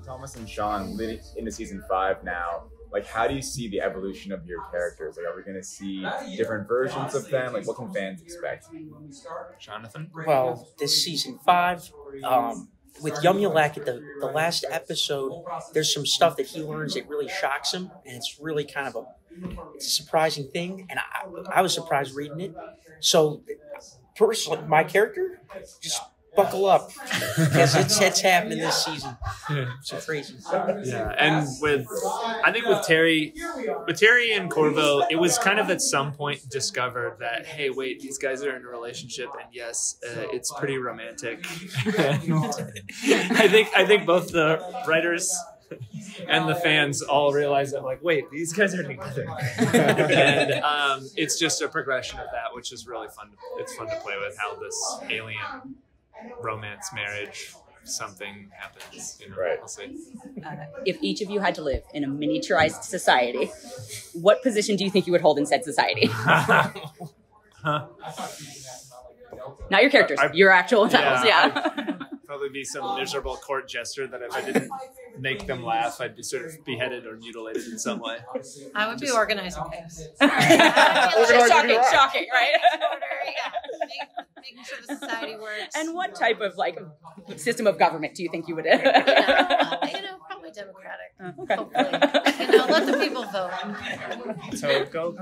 Thomas and Sean leading into season 5 now, like, how do you see the evolution of your characters? Like, are we going to see different versions of them? Like, what can fans expect? Jonathan? Well, this season 5, with Yumyulack at the last episode, there's some stuff that he learns that really shocks him, and it's really kind of it's a surprising thing, and I was surprised reading it. So, personally, my character, just buckle up, because it's happening this season. It's crazy. Yeah, and I think with Terry and Korvo, it was kind of at some point discovered that, hey, wait, these guys are in a relationship, and yes, it's pretty romantic. I think both the writers and the fans all realize that, like, wait, these guys are together. And it's just a progression of that, which is really fun. It's fun to play with how this alien romance marriage something happens. Right. We'll see. If each of you had to live in a miniaturized society, what position do you think you would hold in said society? Not your characters, your actual titles. Yeah. Probably be some miserable court jester that if I didn't make them laugh, I'd be sort of beheaded or mutilated in some way. I would be organizing chaos. Shocking, right? Making sure the society works. And what type of system of government do you think you would? Probably democratic. Okay. Hopefully, let the people vote. So go.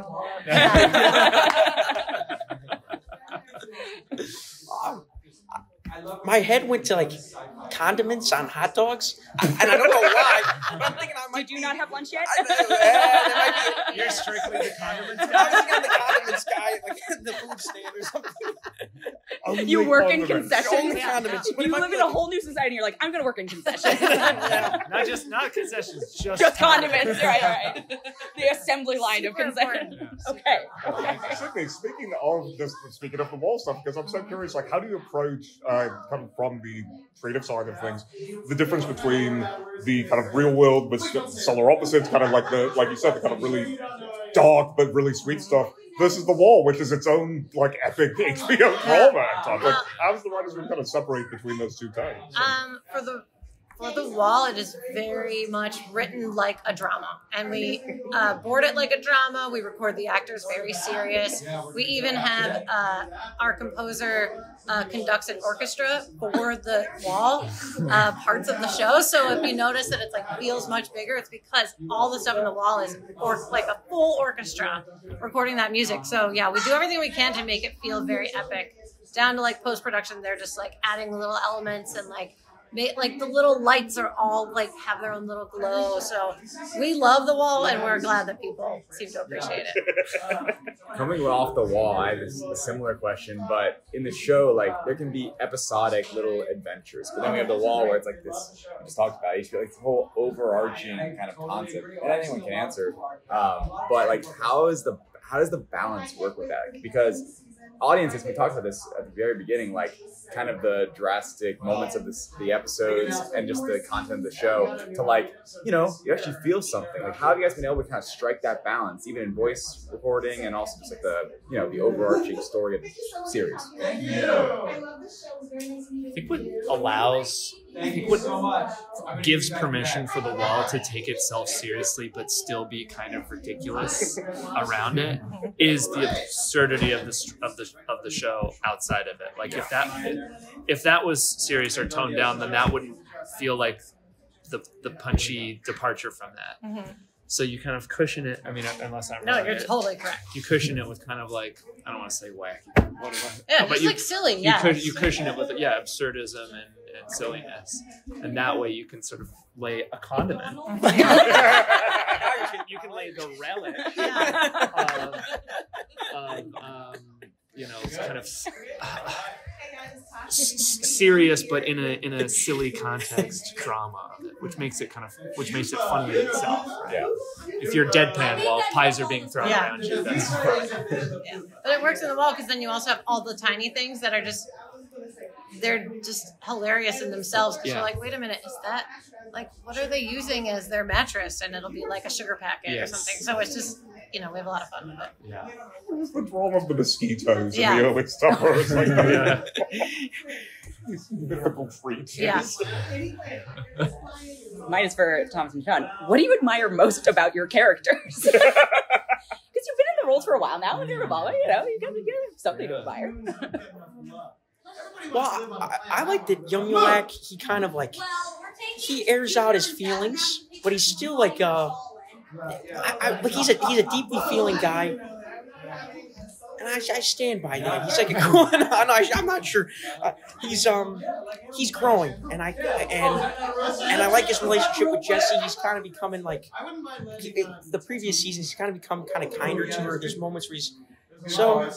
My head went to condiments on hot dogs, and I don't know why. But I'm thinking I might. Did you not have lunch yet? You're strictly the condiments I was thinking I'm the condiments guy, the food stand or something. You work in concessions. Only condiments. You live in a whole new society, and you're like, I'm going to work in concessions. not concessions, just condiments. Right. The assembly line of concessions. Okay. Speaking of the wall stuff, because I'm so curious, how do you approach kind of from the creative side of things, the difference between the kind of real world but solar opposites, kind of like you said, the kind of really dark but really sweet stuff, versus the wall, which is its own epic HBO drama. How does the writers kind of separate between those two types? For the wall, it is very much written like a drama, and we board it like a drama. We record the actors very serious. We even have our composer conducts an orchestra for the wall parts of the show. So if you notice that it's feels much bigger, it's because all the stuff in the wall is a full orchestra recording that music. So yeah, we do everything we can to make it feel very epic. Down to post-production, they're just adding little elements and the little lights are all have their own little glow. So we love the wall, and we're glad that people seem to appreciate it. Coming off the wall, I have a similar question, but in the show, there can be episodic little adventures, but then we have the wall where it's this, we just talked about it, you feel the whole overarching kind of concept, and anyone can answer, but how does the balance work with that? Because audiences, we talked about this at the very beginning, kind of the drastic moments of the episodes and just the content of the show to you actually feel something. How have you guys been able to kind of strike that balance, even in voice recording and also just the overarching story of the series? I think what gives permission for the wall to take itself seriously but still be kind of ridiculous around it is the absurdity of the show outside of it. If that was serious or toned down, then that wouldn't feel like the punchy departure from that. Mm-hmm. So you kind of cushion it. I mean, unless I'm wrong. No, you're totally correct. You cushion it with kind of I don't want to say wacky. Yeah, just silly. Yeah, you cushion it with absurdism and silliness, and that way you can sort of lay a condiment. you can lay the relic of kind of serious but in a silly context drama of it, which makes it funny in itself. Right? Yeah. If you're deadpan while pies are being thrown around you, that's yeah. But it works in the wall because then you also have all the tiny things that are they're just hilarious in themselves because you're wait a minute, is that what are they using as their mattress? And it'll be a sugar packet or something. So it's just we have a lot of fun with it. Yeah. What's wrong with the mosquitoes in the early summer? It's These mythical creatures. Yeah. Mine is for Thompson and Sean. What do you admire most about your characters? Because you've been in the roles for a while now, and you're a baller, you know, you got something to admire. Well, I like that Yumyulack, he kind of like, he airs out his feelings, but he's still like, like he's a deeply feeling guy. And I stand by that. He's like a cool. I'm not sure. He's growing, and I like his relationship with Jessie. He's kind of becoming like the previous seasons. He's kind of become kind of kinder to her. There's moments where he's so.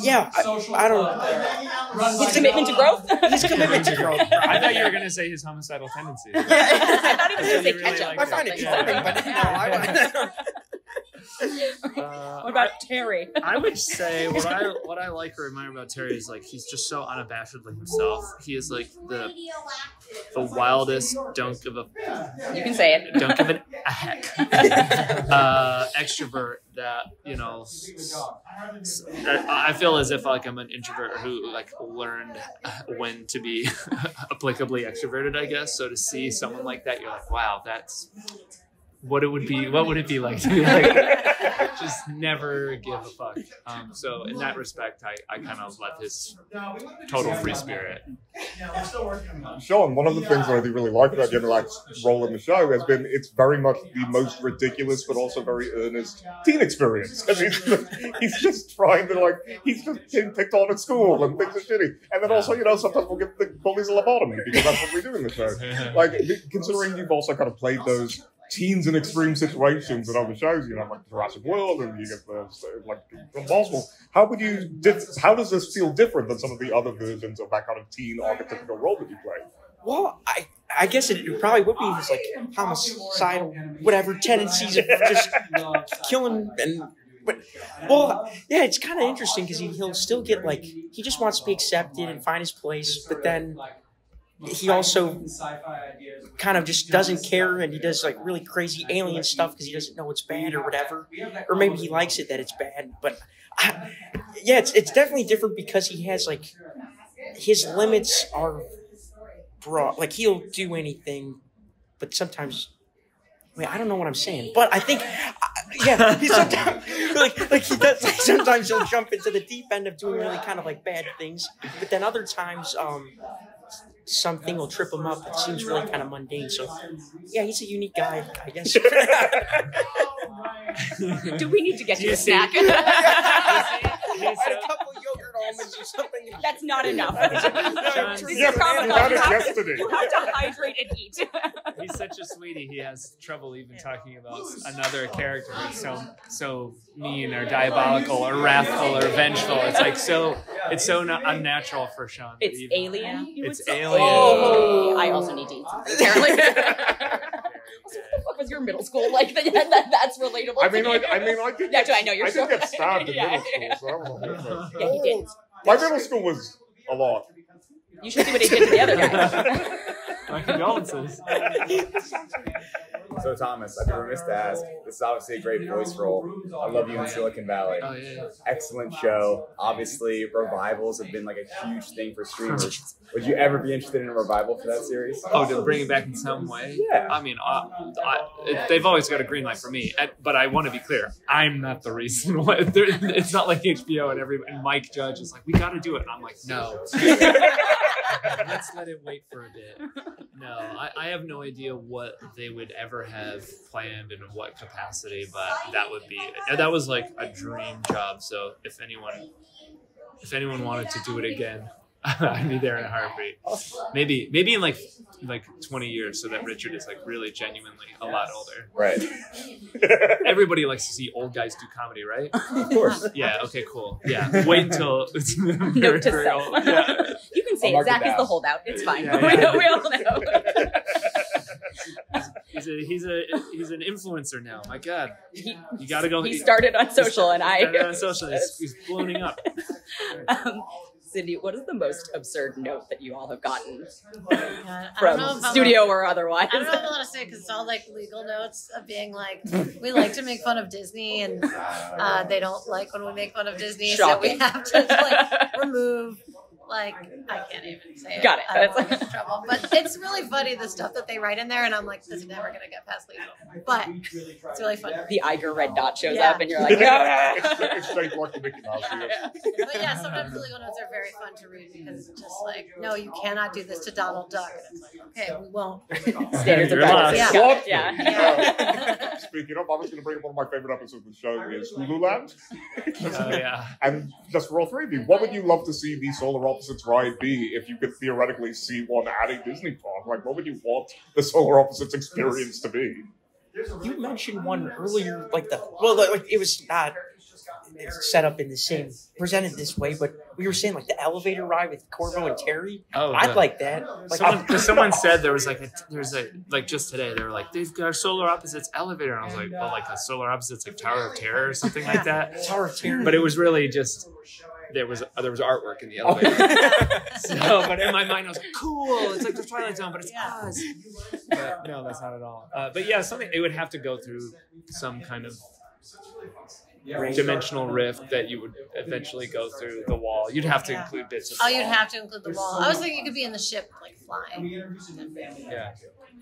Yeah, I don't. His commitment to growth. His commitment to growth. I thought you were going to say his homicidal tendencies. I thought he was going to say Really ketchup. like I find it charming, but no, I What about Terry? I would say what I like or admire about Terry is like he's just so unabashedly himself. He is like the wildest, don't give a You can say it. don't give a heck extrovert that, you know, I feel as if like I'm an introvert who like learned when to be applicably extroverted, I guess. So to see someone like that, you're like, wow, that's what it would be. What would it be like to be like just never give a fuck? So in that respect, I kind of love his total free spirit. Sean, one of the things that I do really like about Yumyulack's role in the show has been it's very much the most ridiculous but also very earnest teen experience. I mean, he's just trying to he's just getting picked on at school and things are shitty. And then also, you know, sometimes we'll give the bullies a lobotomy because that's what we do in the show. Like, considering you've also kind of played those teens in extreme situations in other shows, you know, like Jurassic World, and you get the like Impossible. How does this feel different than some of the other versions of that kind of teen archetypical role that you play? Well, I guess it probably would be his like homicidal whatever tendencies of just killing and. But well, yeah, it's kind of interesting because he'll still get like he just wants to be accepted and find his place, but then he also kind of just doesn't care, and he does like really crazy alien stuff because he doesn't know it's bad or whatever, or maybe he likes it that it's bad. But yeah, it's definitely different because he has like his limits are broad. Like he'll do anything, but sometimes. Wait, I don't know what I'm saying, but I think, yeah, he sometimes like he does. Like sometimes he'll jump into the deep end of doing really kind of like bad things, but then other times, something will trip him up. It seems really kind of mundane. So, yeah, he's a unique guy, I guess. Do we need to get you a snack? I had a couple yogurt almonds or something. That's not enough. Yes, This is you comical. had it You have yesterday. You have to hydrate and eat. He's such a sweetie. He has trouble even talking about another character who's so mean or diabolical or wrathful or vengeful. It's like it's so unnatural for Sean. It's alien. It's alien. Oh, I also need to eat something. Apparently. What the fuck was your middle school like? That's relatable. I mean, to you? I did. Yeah, I know you're I sure. did get stabbed in Yeah. middle school, so I don't know what to say. Yeah, he did. My middle school was a lot. You should see what he did to the other guy. My condolences. So Thomas, I'd be remiss to ask, this is obviously a great voice role. I love you in Silicon Valley. Oh yeah. Excellent show. Obviously, revivals have been like a huge thing for streamers. Would you ever be interested in a revival for that series? Oh, to bring it back in some way? Yeah. I mean, they've always got a green light for me. But I want to be clear. I'm not the reason why. It's not like HBO and Mike Judge is like, we got to do it. And I'm like, no. Let's let it wait for a bit. No, I have no idea what they would ever have planned and in what capacity, but that was like a dream job. So if anyone wanted to do it again, I'd be there in a heartbeat. Maybe in like 20 years, so that Richard is like really genuinely a lot older. Right. Everybody likes to see old guys do comedy, right? Of course. Yeah. Okay. Cool. Yeah. Wait until it's Note very, to very self. old. Yeah. You can say I'll mark Zach it is down. the holdout. It's fine. Yeah, We yeah. all know. He's an influencer now. My God, you gotta go. He started on social, and Started on social. He's blowing up. Cindy, what is the most absurd note that you all have gotten I don't from know if I'm studio or otherwise? I don't know if I want to say because it's all like legal notes of being like, we like to make fun of Disney and they don't like when we make fun of Disney, so we Shocking. have to like remove Like, I can't even say it. Got it. I don't want to get in trouble. But it's really funny, the stuff that they write in there, and I'm like, this is never going to get past legal. But it's really fun. The Iger red dot shows Yeah. up, and you're like, no. It's shaped like the Mickey Mouse. Yes. But yeah, sometimes the legal notes are very fun to read because it's just like, no, you cannot do this to Donald Duck. And it's like, okay, we won't. You're Standards of practice. lost. Yeah. Yeah. Speaking of, I was going to bring up one of my favorite episodes of the show is Hulu Land. Oh yeah. And just for all three of you, what would you love to see the Solar Opposites ride be if you could theoretically see one at a Disney park? Like, what would you want the Solar Opposites experience to be? You mentioned one earlier, like it was not set up in the same, presented this way, but we were saying like the elevator ride with Korvo and Terry. Oh, I'd like that. Like, someone said there's just today they were like, they've got a Solar Opposites elevator, and I was like, well, like a Solar Opposites like Tower of Terror or something like that. Tower of Terror. But it was really just there was artwork in the elevator. But in my mind I was like, cool, it's like the Twilight Zone, but it's us. But no, that's not at all. But yeah, something it would have to go through some kind of dimensional rift that you would eventually go through the wall. You'd have to include bits of the Oh, you'd wall. have to include the wall. I was thinking you could be in the ship, like flying. Yeah.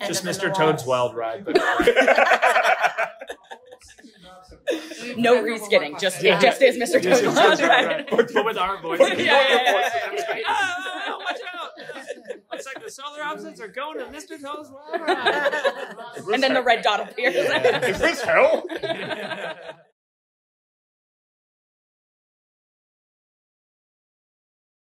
And Just then the Mr. wall. Toad's Wild Ride, but No reskinning. Just is Mr. Toad's Wild Ride. but with our voice. Oh, watch out! Looks like the Solar Opposites are going to Mr. Toad's Wild Ride. And then the red dot appears. Is this hell?